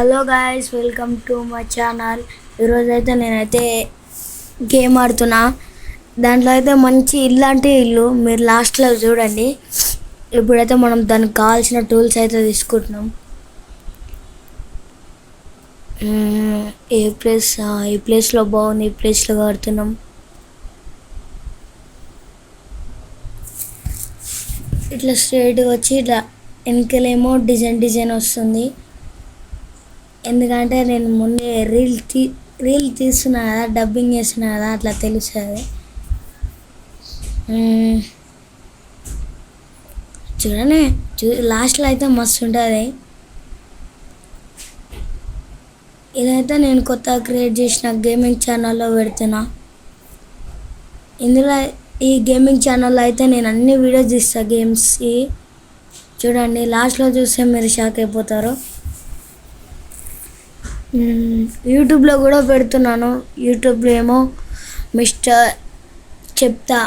Hello guys, welcome to my channel. ఈరోజు అయితే నేనైతే గేమ్ ఆడుతున్నా. దాంట్లో అయితే మంచి ఇల్లాంటి ఇల్లు మీరు లాస్ట్లో చూడండి. ఇప్పుడైతే మనం దానికి కావాల్సిన టూల్స్ అయితే తీసుకుంటున్నాం. ఈ ప్లేస్లో బాగుంది, ఈ ప్లేస్లో ఆడుతున్నాం. ఇట్లా స్ట్రైట్గా వచ్చి ఇట్లా వెనకలేమో డిజైన్ వస్తుంది. ఎందుకంటే నేను ముందే రీల్ తీస్తున్నా కదా, డబ్బింగ్ చేస్తున్నా కదా, అట్లా తెలుస్తుంది. చూడండి, లాస్ట్లో అయితే మస్తు ఉంటుంది. ఇదైతే నేను కొత్తగా క్రియేట్ చేసిన గేమింగ్ ఛానల్లో పెడుతున్నా. ఇందులో ఈ గేమింగ్ ఛానల్లో అయితే నేను అన్ని వీడియోస్ తీస్తాను గేమ్స్కి. చూడండి, లాస్ట్లో చూస్తే మీరు షాక్ అయిపోతారు. యూట్యూబ్లో కూడా పెడుతున్నాను. యూట్యూబ్లో ఏమో మిస్టర్ చెప్తా,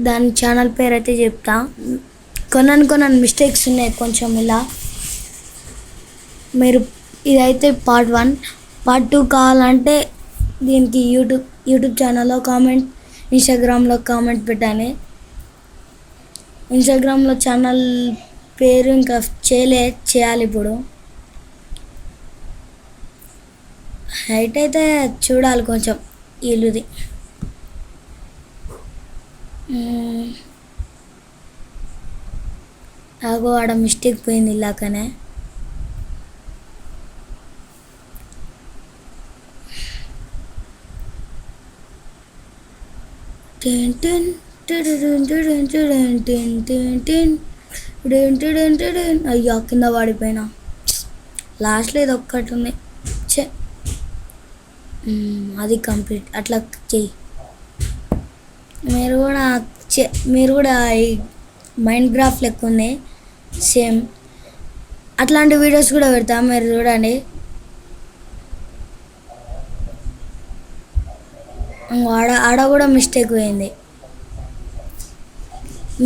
దాని ఛానల్ పేరు అయితే చెప్తా. కొన్ని మిస్టేక్స్ ఉన్నాయి కొంచెం. ఇలా మీరు ఇదైతే పార్ట్ 1. పార్ట్ 2 కావాలంటే దీనికి యూట్యూబ్ ఛానల్లో కామెంట్, ఇన్స్టాగ్రామ్లో కామెంట్ పెట్టాలి. ఇన్స్టాగ్రామ్లో ఛానల్ పేరు ఇంకా చేయాలి. ఇప్పుడు హైట్ అయితే చూడాలి కొంచెం ఇల్లుది. నాకు ఆడ మిస్టేక్ పోయింది ఇలాకనే. అయ్యో, కింద పడిపోయినా. లాస్ట్లో ఇది ఒక్కటి ఉంది. అది కంప్లీట్. అట్లా చెయ్యి. మీరు కూడా ఈ మైండ్ క్రాఫ్ట్ లెక్క ఉంది సేమ్. అట్లాంటి వీడియోస్ కూడా పెడతా, మీరు చూడండి. ఆడ కూడా మిస్టేక్ పోయింది.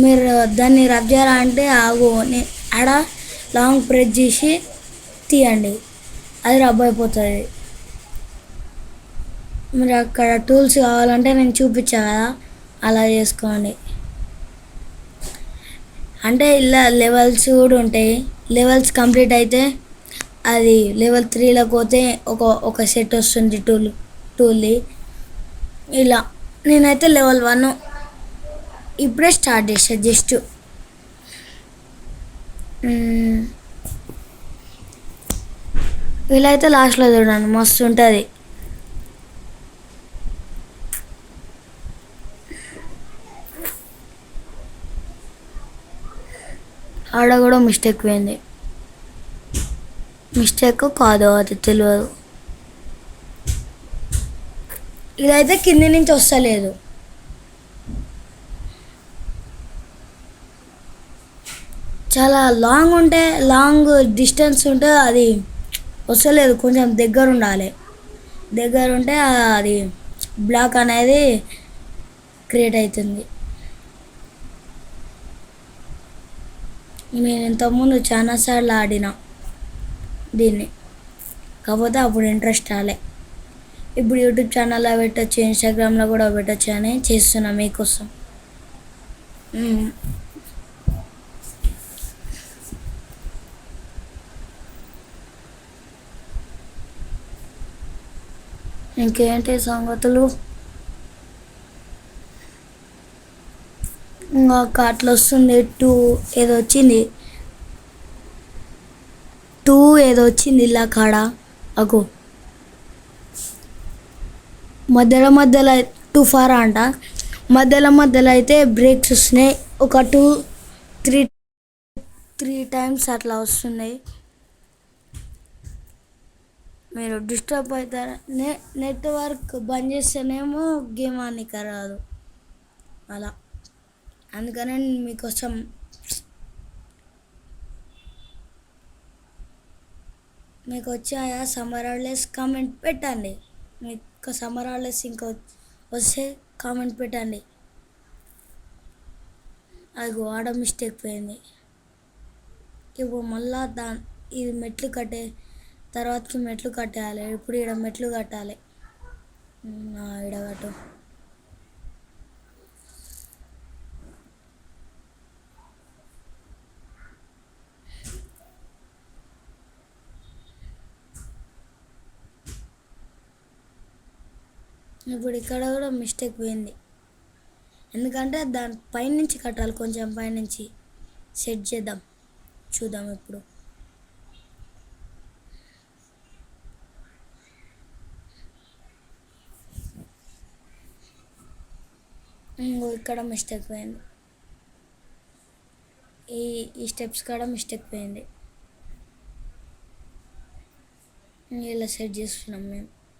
మీరు దాన్ని రబ్ చేయాలంటే ఆడ లాంగ్ ప్రెస్ చేసి తీయండి, అది రబ్ అయిపోతుంది. మీరు అక్కడ టూల్స్ కావాలంటే నేను చూపించా కదా, అలా చేసుకోండి. అంటే ఇలా లెవెల్స్ కూడా ఉంటాయి. లెవెల్స్ కంప్లీట్ అయితే అది లెవెల్ 3లోకి పోతే ఒక సెట్ వస్తుంది టూల్ది. ఇలా నేనైతే లెవెల్ 1 ఇప్పుడే స్టార్ట్ చేసాను. జస్ట్ ఇలా అయితే లాస్ట్లో చూడండి, మస్తు ఉంటుంది. ఆడ కూడా మిస్టేక్ పోయింది. మిస్టేక్ కాదు అది తెలియదు. ఇదైతే కింది నుంచి వస్తలేదు. చాలా లాంగ్ డిస్టెన్స్ ఉంటే అది వస్తలేదు. కొంచెం దగ్గర ఉండాలి. దగ్గర ఉంటే అది బ్లాక్ అనేది క్రియేట్ అవుతుంది. నేను ఇంతకుముందు చాలాసార్లు ఆడిన దీన్ని, కాకపోతే అప్పుడు ఇంట్రెస్ట్ రాలే. ఇప్పుడు యూట్యూబ్ ఛానల్లో పెట్టచ్చు, ఇన్స్టాగ్రామ్లో కూడా పెట్టచ్చు అని చేస్తున్నా మీకోసం. ఇంకేంటి సంగతులు? ఇంకా అట్లా వస్తుంది. 2 ఏదో వచ్చింది ఇలా కాడ. అగో మధ్యలో 2 ఫార్ అంట. మధ్యలో అయితే బ్రేక్స్ వస్తున్నాయి. ఒక 2-3 టైమ్స్ అట్లా వస్తున్నాయి. మీరు డిస్టర్బ్ అవుతారా? నెట్వర్క్ బంద్ చేస్తేనేమో గేమ్ ఆనిక రాదు. అలా అందుకనే మీకోసం మీకు వచ్చాయా సమ్మర్ హాలిడేస్? కామెంట్ పెట్టండి. మీకు సమ్మర్ హాలిడేస్ ఇంకా వస్తే కామెంట్ పెట్టండి. అది ఆడ మిస్టేక్ పోయింది. ఇప్పుడు మళ్ళా ఇది మెట్లు తర్వాతకి మెట్లు కట్టాలి. ఇప్పుడు ఈడ మెట్లు కట్టాలి. ఈడ కట్టు. ఇప్పుడు ఇక్కడ కూడా మిస్టేక్ పోయింది, ఎందుకంటే దాని పైనుంచి కట్టాలి. కొంచెం పైనుంచి సెట్ చేద్దాం, చూద్దాం ఇప్పుడు. ఇక్కడ మిస్టేక్ పోయింది, ఈ ఈ స్టెప్స్ కాడ మిస్టేక్ పోయింది. ఇలా సెట్ చేస్తున్నాం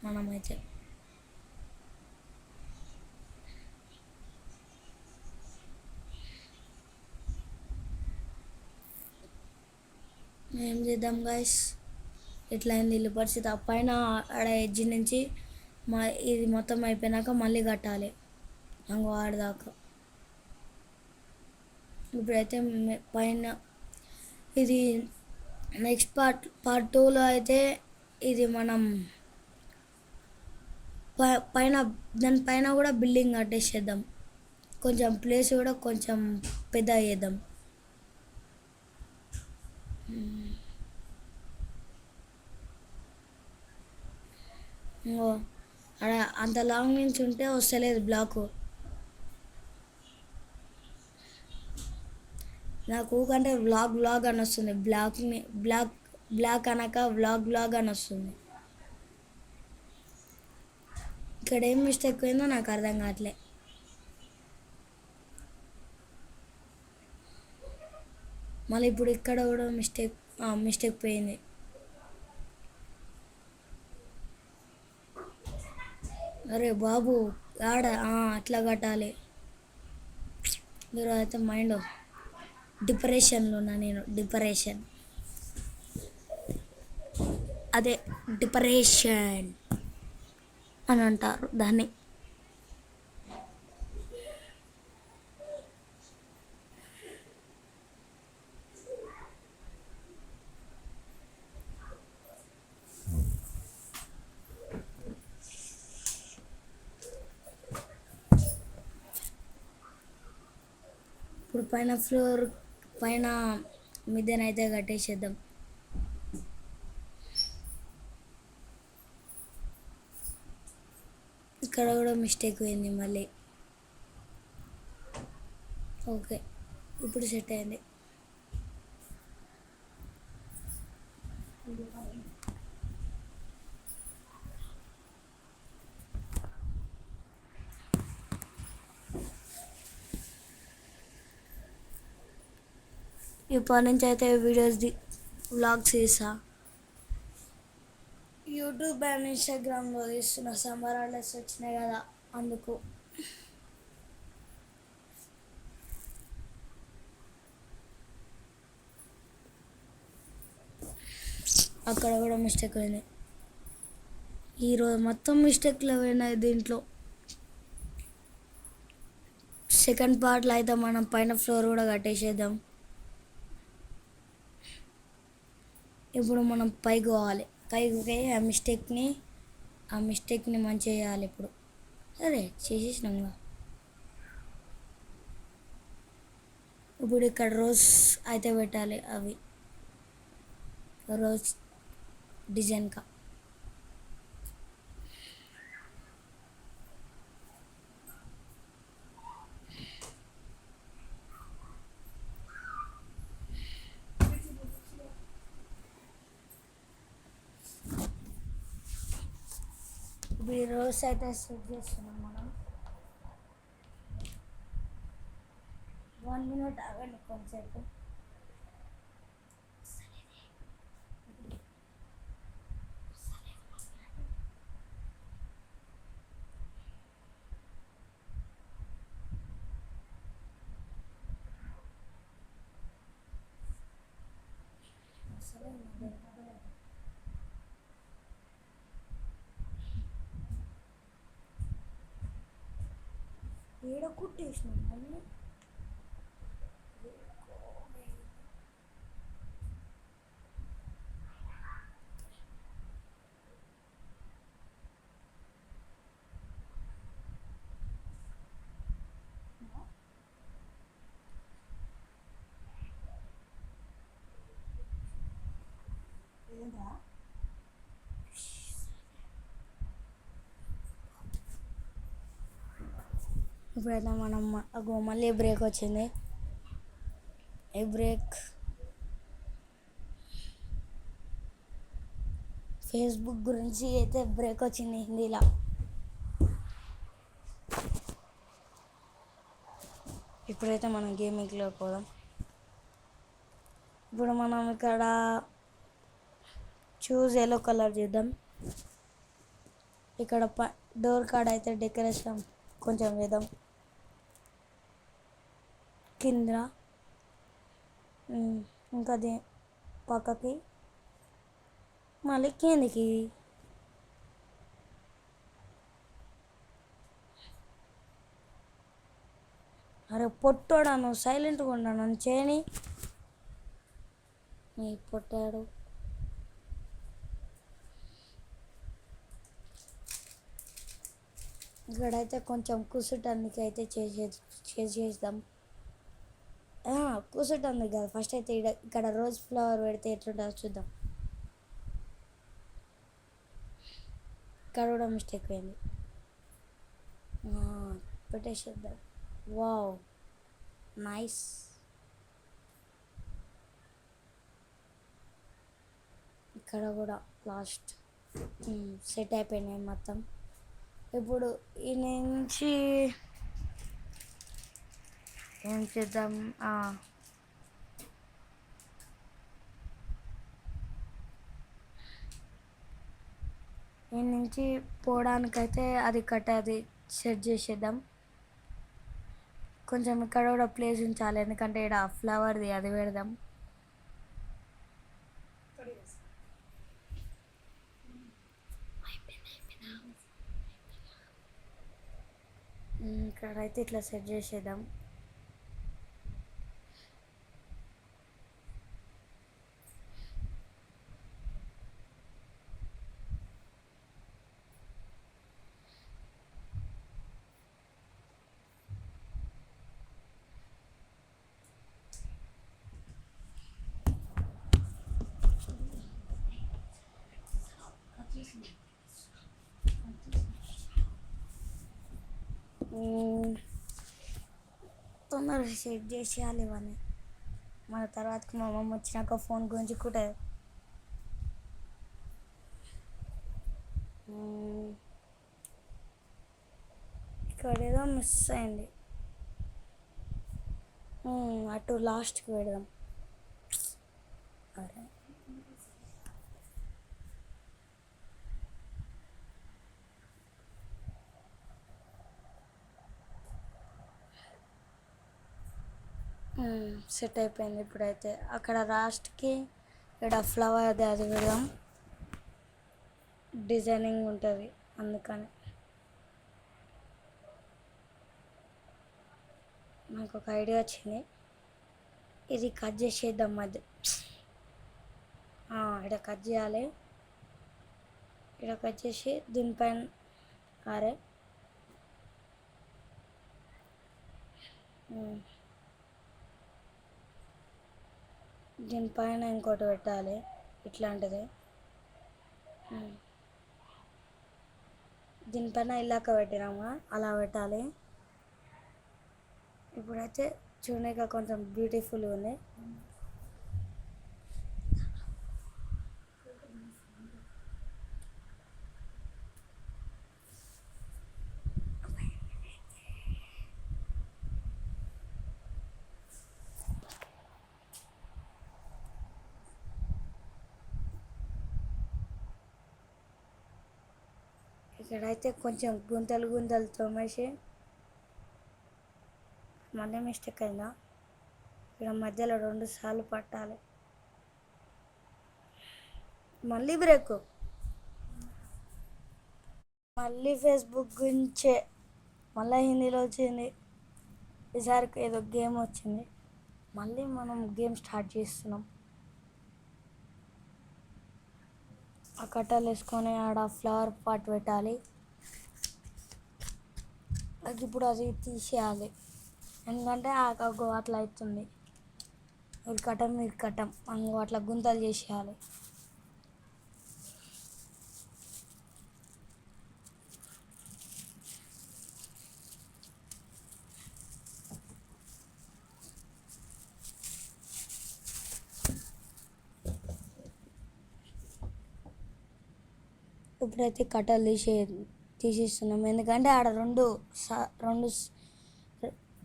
మనమైతే. ఏం చేద్దాం గాయస్, ఇట్లా అయింది ఇల్లు పరిస్థితి. ఆ పైన ఆడ ఎడ్జి నుంచి ఇది మొత్తం అయిపోయినాక మళ్ళీ కట్టాలి ఆడదాకా. ఇప్పుడైతే పైన ఇది నెక్స్ట్ పార్ట్ 2లో అయితే ఇది మనం పైన దానిపైన కూడా బిల్డింగ్ కట్టేసేద్దాం. కొంచెం ప్లేస్ కూడా కొంచెం పెద్ద చేద్దాం. అక్కడ అంత లాంగ్ నుంచి ఉంటే వస్తలేదు బ్లాకు. నాకు ఊకంటే వ్లాగ్ అని వస్తుంది. బ్లాక్ అనక వ్లాగ్ అని వస్తుంది. ఇక్కడ ఏం మిస్టేక్ అయిందో నాకు అర్థం కావట్లే. మళ్ళీ ఇప్పుడు ఇక్కడ కూడా మిస్టేక్ పోయింది. అరే బాబు అట్లా కట్టాలి. మీరు అయితే మైండ్ డిప్రెషన్లో ఉన్నా నేను. అదే డిప్రెషన్ అని అంటారు దాన్ని. ఇప్పుడు పైన మిద్దెనైతే కట్టేసేద్దాం. ఇక్కడ కూడా మిస్టేక్ పోయింది మళ్ళీ. ఓకే, ఇప్పుడు సెట్ అయింది. ఇప్పటి నుంచి అయితే వ్లాగ్స్ తీసా. యూట్యూబ్ అండ్ ఇన్స్టాగ్రామ్లో తీస్తున్న. సమ్మర్ హాలిడేస్ వచ్చినాయి కదా, అందుకు. అక్కడ కూడా మిస్టేక్ అయింది. ఈరోజు మొత్తం మిస్టేక్లు అయినాయి దీంట్లో. సెకండ్ పార్ట్లో అయితే మనం పైన ఫ్లోర్ కూడా కట్టేసేద్దాం. ఇప్పుడు మనం పైకి పోవాలి. పైకి పోయి ఆ మిస్టేక్ని మంచిగా చేయాలి. ఇప్పుడు సరే చేసేసినాంగా. ఇప్పుడు ఇక్కడ రోజ్ అయితే పెట్టాలి. అవి రోజ్ డిజైన్గా. ఇప్పుడు ఈ రోజ్ అయితే సెట్ చేస్తున్నాం మనం. 1 minute ఆగండి కొంచెంసేపు. ఏడ కుట్టేసినాం మళ్ళీ. ఇప్పుడైతే మనం అగో మళ్ళీ బ్రేక్ వచ్చింది. ఈ బ్రేక్ ఫేస్బుక్ గురించి అయితే బ్రేక్ వచ్చింది హిందీలో. ఇప్పుడైతే మనం గేమింగ్లో పోదాం. ఇప్పుడు మనం ఇక్కడ చూస్ ఎల్లో కలర్ చేద్దాం. ఇక్కడ డోర్ కాడ అయితే డెకరేషన్ కొంచెం వేద్దాం. కింద ఇంకా పక్కకి మళ్ళీ కిందికి. అరే పొట్టోడా, నువ్వు సైలెంట్గా ఉన్నాను నన్ను చేయని. నీ పొట్టాడు. ఇక్కడైతే కొంచెం కూర్చుంటానికి అయితే చేసేద్దాం. కూర్చుంటానికి కాదు, ఫస్ట్ అయితే ఇక్కడ రోజ్ ఫ్లవర్ పెడితే ఎట్లుంటుందో చూద్దాం. ఇక్కడ కూడా మిస్టేక్ అయింది. పెట్టేసేద్దాం. Wow, nice. ఇక్కడ కూడా లాస్ట్ సెట్ అయిపోయినాయి మొత్తం. ఇప్పుడు ఈ నుంచి ఏం చేద్దాం, ఈ నుంచి పోవడానికైతే అది సెట్ చేసేద్దాం. కొంచెం ఇక్కడ కూడా ప్లేస్ ఉంచాలి, ఎందుకంటే ఇక్కడ ఫ్లవర్ది అది పెడదాం. ఇక్కడైతే ఇట్లా సెట్ చేసేద్దాం. తొందరగా సెట్ చేసేయాలి ఇవన్నీ. మన తర్వాతకి మా మమ్మ వచ్చినాక ఫోన్ గురించి కూడా ఇక్కడ ఏదో మిస్ అయింది. అటు లాస్ట్కి పెడదాం. అరే సెట్ అయిపోయింది. ఇప్పుడైతే అక్కడ లాస్ట్కి ఇక్కడ ఫ్లవర్ అది పెడదాం, డిజైనింగ్ ఉంటుంది అందుకని. నాకు ఒక ఐడియా వచ్చింది, ఇది కట్ చేసేద్దాం మధ్య. ఇక్కడ కట్ చేయాలి. ఇక్కడ కట్ చేసి దీనిపైన అరే దీనిపైన ఇంకోటి పెట్టాలి ఇట్లాంటిది. దీనిపైన ఇలాక పెట్టినామా అలా పెట్టాలి. ఇప్పుడైతే చూడగా కొంచెం బ్యూటిఫుల్గా ఉంది. ఇక్కడైతే కొంచెం గుంతలు తోమేసి, మళ్ళీ మిస్టేక్ అయిందా, ఇక్కడ మధ్యలో 2 సార్లు పట్టాలి. మళ్ళీ బ్రేక్, మళ్ళీ ఫేస్బుక్ గురించే మళ్ళీ హిందీలో వచ్చింది. ఈసారికి ఏదో గేమ్ వచ్చింది. మళ్ళీ మనం గేమ్ స్టార్ట్ చేస్తున్నాం. ఆ కట్టలు వేసుకొని ఆడ ఫ్లవర్ పాట్ పెట్టాలి. అది ఇప్పుడు అది తీసేయాలి, ఎందుకంటే అగో అట్లా అవుతుంది. మీరు కట్టం అంగో అట్లా గుంతలు చేసేయాలి. ఇప్పుడైతే కట్టలు తీసేస్తున్నాం, ఎందుకంటే ఆడ రెండు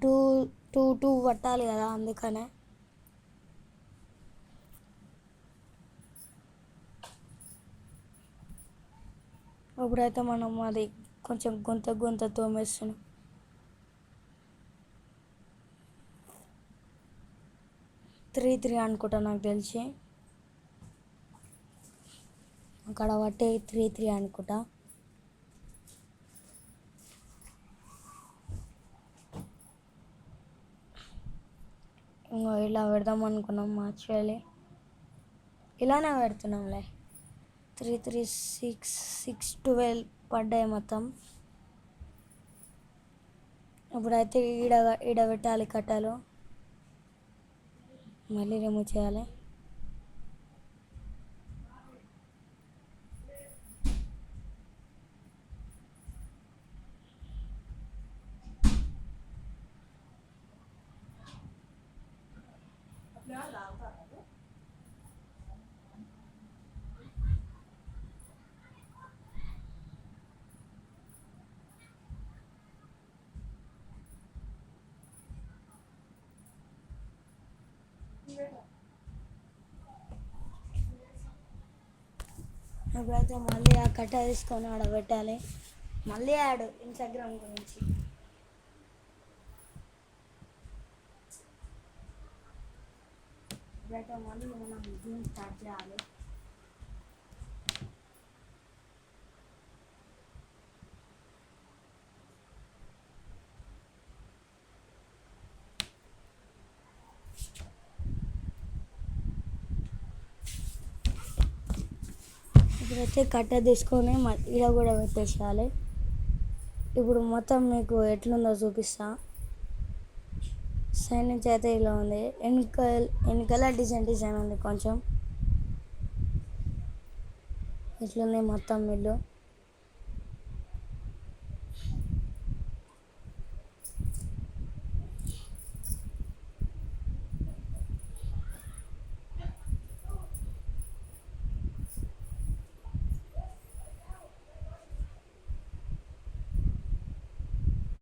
టూ టూ టూ పట్టాలి కదా, అందుకనే. ఇప్పుడైతే మనం అది కొంచెం గుంత తోమేస్తున్నాం. 3 అనుకుంటా నాకు తెలిసి, అక్కడ పట్టే 3 అనుకుంటా. ఇంకో ఇలా పెడదాం అనుకున్నాం, యాక్చువల్లీ ఇలానే పెడుతున్నాంలే. 3 6 12 పడ్డాయి మొత్తం. ఇప్పుడైతే ఈడ పెట్టాలి కట్టలు, మళ్ళీ రిమూవ్ చేయాలి. ఇప్పుడైతే మళ్ళీ ఆ కట్ట తీసుకొని ఆడ పెట్టాలి. మళ్ళీ యాడ్ ఇన్స్టాగ్రామ్ గురించి. ఇప్పుడైతే మళ్ళీ మనం దీన్ని స్టార్ట్ చేయాలి. ఇప్పుడైతే కట్ట తీసుకొని ఈడ కూడా పెట్టేసేయాలి. ఇప్పుడు మొత్తం మీకు ఎట్లుందో చూపిస్తా. సైడ్ నుంచి అయితే ఇలా ఉంది, వెనకాల డిజైన్ ఉంది కొంచెం. ఇట్లుంది మొత్తం ఇల్లు.